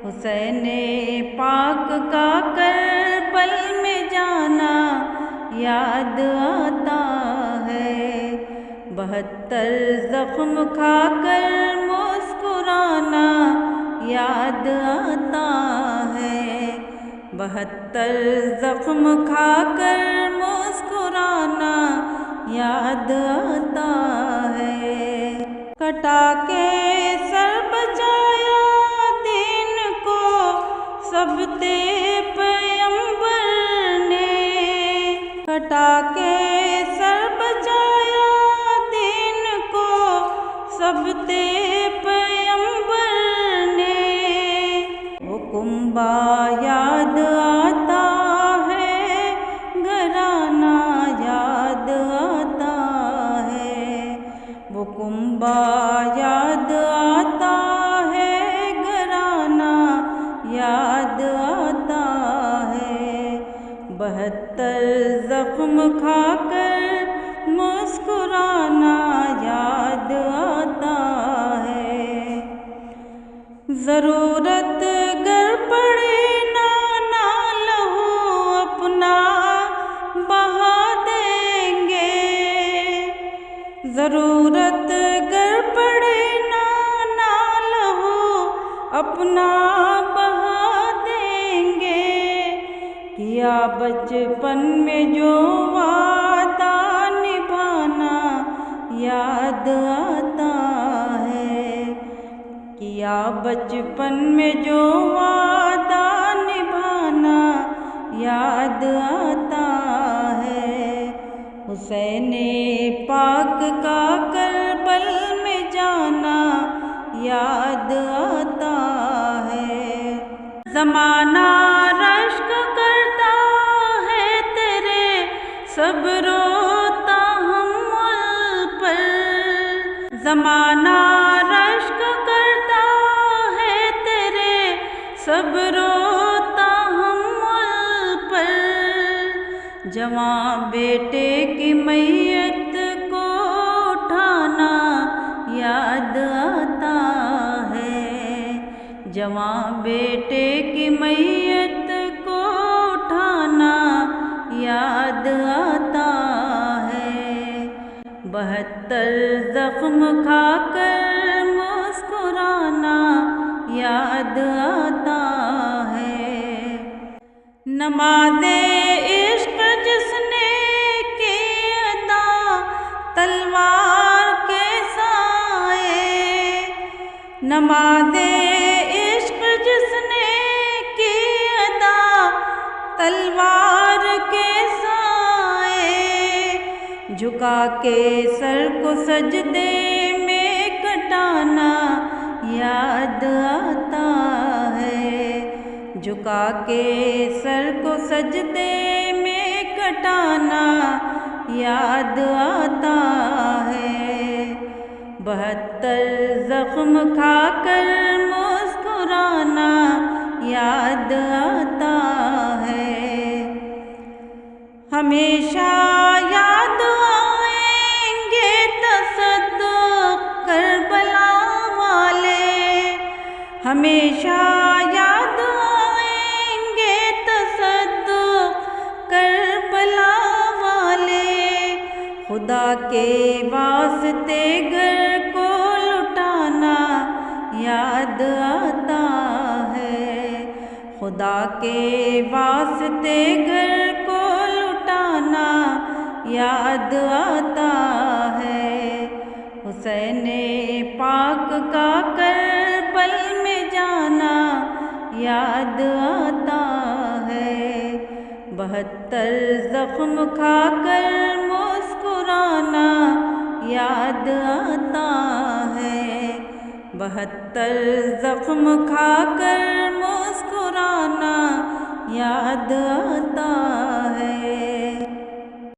حسین پاک کا کربل میں جانا یاد آتا ہے، 72 زخم کھا کر مسکرانا یاد آتا ہے، 72 زخم کھا کر مسکرانا یاد آتا ہے۔ کٹا کے سر بچایا دین کو سبتے پیغمبر نے، کٹا کے سر بچایا دین کو سبتے پیغمبر نے، وہ کنبہ یاد آتا ہے، گھرانہ یاد آتا ہے، وہ کنبہ یاد آتا ہے، گھرانہ یاد آتا ہے، 72 زخم کھا کر مسکرانا یاد آتا ہے۔ ضرورت گر پڑے نہ لہو اپنا بہا دیں گے، ضرورت گر پڑے نہ لہو اپنا بہا دیں گے، کیا بچپن میں جو وعدہ نبھانا یاد آتا ہے، کیا بچپن میں جو وعدہ نبھانا یاد آتا ہے، حسین پاک کا کربل میں جانا یاد آتا ہے۔ زمانہ رشک کرتا ہے تیرے صبر و تحمل پر، زمانہ رشک کرتا ہے تیرے صبر و تحمل پر، جوان بیٹے کی میت کو اٹھانا یاد آتا ہے، جوان بیٹے کی میت کو اٹھانا یاد آتا ہے، 72 زخم کھا کر مسکرانا یاد آتا ہے۔ نماز عشق جس نے کی ادا تلوار کے سائے، نماز عشق جس نے کی ادا تلوار کے سائے، جھکا کے سر کو سجدے میں کٹانا یاد آتا ہے، جھکا کے سر کو سجدے میں کٹانا یاد آتا ہے، 72 زخم کھا کر مسکرانا یاد آتا ہے۔ ہمیشہ یاد آئیں گے تصدق کربلا والے، ہمیشہ یاد آئیں گے تصدق کربلا والے، خدا کے واسطے گھر کو لٹانا یاد آتا ہے، خدا کے واسطے گھر کو لٹانا یاد آتا ہے، حسین پاک کا کربل میں جانا یاد آتا ہے، 72 زخم کھا کر مسکرانا یاد آتا ہے، 72 زخم کھا کر مسکرانا یاد آتا ہے۔